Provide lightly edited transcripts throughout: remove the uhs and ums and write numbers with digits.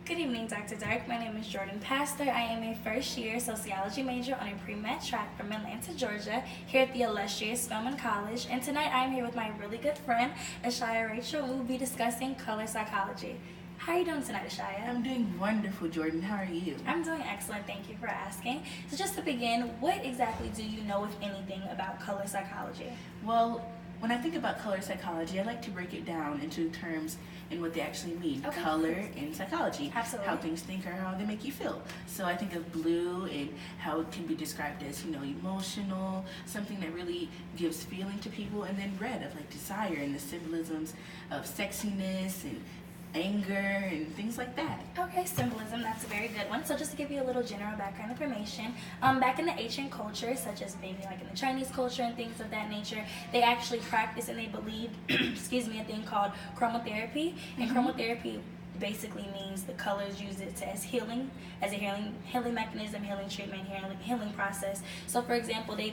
Good evening, Dr. Dark. My name is Jordan Pastor. I am a first-year sociology major on a pre-med track from Atlanta, Georgia, here at the illustrious Spelman College. And tonight I am here with my really good friend, Ashaya Rachel, and we will be discussing color psychology. How are you doing tonight, Ashaya? I'm doing wonderful, Jordan. How are you? I'm doing excellent. Thank you for asking. So just to begin, what exactly do you know, if anything, about color psychology? Well, when I think about color psychology, I like to break it down into terms and what they actually mean. Okay. Color and psychology. Absolutely. How things think or how they make you feel. So I think of blue and how it can be described as, emotional, something that really gives feeling to people, and then red of like desire and the symbolisms of sexiness and anger and things like that. Okay, symbolism, that's a very good one. So just to give you a little general background information, back in the ancient culture, such as maybe like in the Chinese culture and things of that nature, they actually practiced and they believed, excuse me, a thing called chromotherapy. And chromotherapy basically means the colors use it as healing mechanism, healing treatment, healing process. So for example, they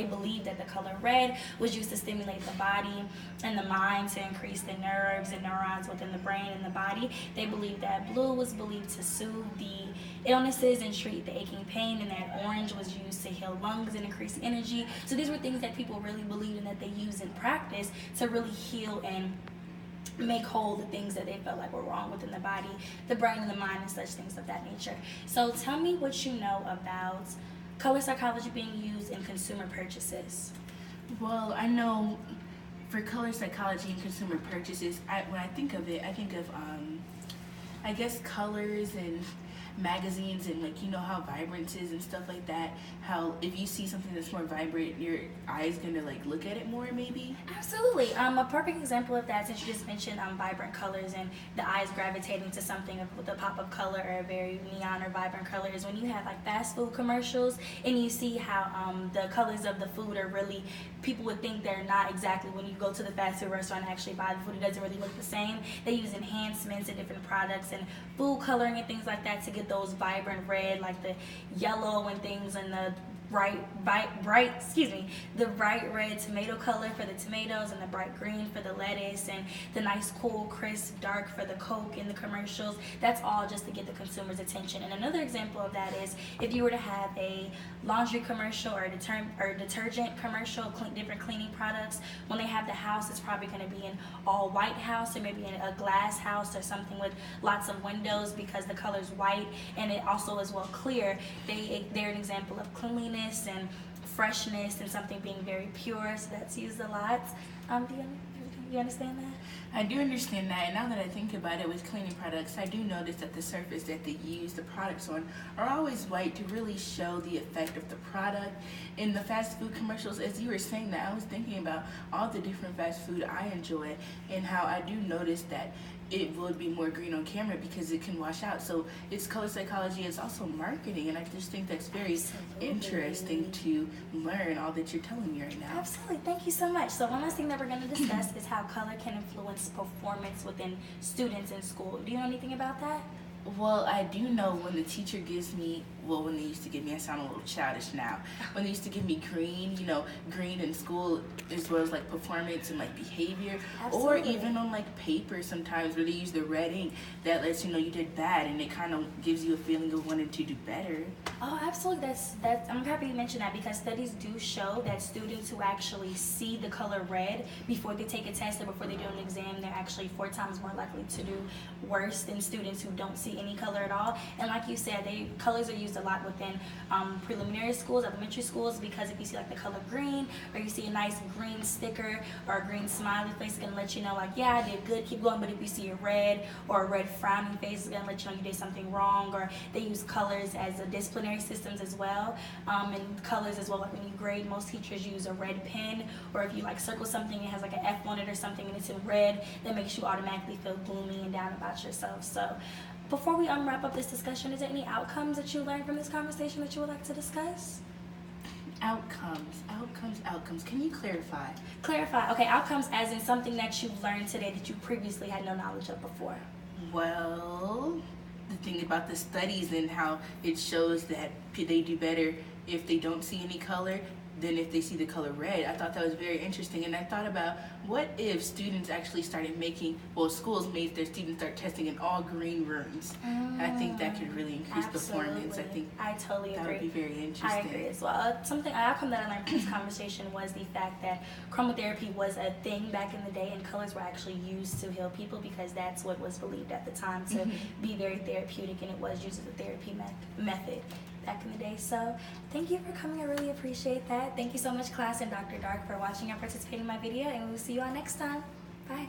believed that the color red was used to stimulate the body and the mind to increase the nerves and neurons within the brain and the body. They believed that blue was believed to soothe the illnesses and treat the aching pain, and that orange was used to heal lungs and increase energy. So these were things that people really believed and that they used in practice to really heal and make whole the things that they felt like were wrong within the body, the brain, and the mind, and such things of that nature. So tell me what you know about color psychology being used in consumer purchases. Well, I know for color psychology and consumer purchases, when I think of it, I think of, I guess, colors and magazines and how vibrance is and stuff like that. How if you see something that's more vibrant, your eye's gonna look at it more, maybe. Absolutely. A perfect example of that, since you just mentioned vibrant colors and the eyes gravitating to something with a pop of color or a very neon or vibrant color, is when you have fast food commercials and you see how the colors of the food are really, people would think they're not exactly, when you go to the fast food restaurant and actually buy the food, it doesn't really look the same. They use enhancements and different products and food coloring and things like that to get those vibrant red, like the yellow and things, and the bright red tomato color for the tomatoes, and the bright green for the lettuce, and the nice cool crisp dark for the Coke in the commercials. That's all just to get the consumer's attention. And another example of that is if you were to have a laundry commercial or a detergent commercial, different cleaning products, when they have the house, it's probably going to be an all white house, or maybe in a glass house or something with lots of windows, because the color's white and it also is well clear. They're an example of cleanliness and freshness and something being very pure, so that's used a lot. Do you understand that? I do understand that, and now that I think about it with cleaning products, I do notice that the surface that they use the products on are always white to really show the effect of the product. In the fast food commercials, as you were saying that, I was thinking about all the different fast food I enjoy and how I do notice that it would be more green on camera because it can wash out. So it's color psychology, it's also marketing, and I just think that's very interesting to learn all that you're telling me right now. Absolutely, thank you so much. So one last thing that we're going to discuss is how color can influence performance within students in school. Do you know anything about that? Well, I do know when the teacher gives me, when they used to give me, I sound a little childish now, when they used to give me green, green in school, as well as performance and behavior. Absolutely. Or even on paper sometimes where they use the red ink that lets you know you did bad, and it kind of gives you a feeling of wanting to do better. Oh, absolutely. That's I'm happy you mentioned that, because studies do show that students who actually see the color red before they take a test or before they do an exam, they're actually 4 times more likely to do worse than students who don't see any color at all. And like you said, colors are used a lot within preliminary schools, elementary schools, because if you see the color green, or you see a nice green sticker or a green smiley face, it's gonna let you know yeah, I did good, keep going. But if you see a red or a red frowning face, it's gonna let you know you did something wrong. Or they use colors as a disciplinary systems as well, and colors as well, when you grade, most teachers use a red pen, or if you circle something, it has an F on it or something and it's in red, that makes you automatically feel gloomy and down about yourself. So before we wrap up this discussion, is there any outcomes that you learned from this conversation that you would like to discuss? Outcomes. Can you clarify? Clarify. Okay, outcomes as in something that you've learned today that you previously had no knowledge of before. Well, the thing about the studies and how it shows that they do better if they don't see any color, than if they see the color red. I thought that was very interesting, and I thought about what if students actually started schools made their students start testing in all green rooms. I think that could really increase performance. I think I totally that agree. would be very interesting. I agree as well. Something outcome that I learned from this conversation was the fact that chromotherapy was a thing back in the day, and colors were actually used to heal people because that's what was believed at the time to be very therapeutic, and it was used as a therapy method back in the day. So thank you for coming. I really appreciate that. Thank you so much, class, and Dr. Dark, for watching and participating in my video, and we'll see you all next time. Bye.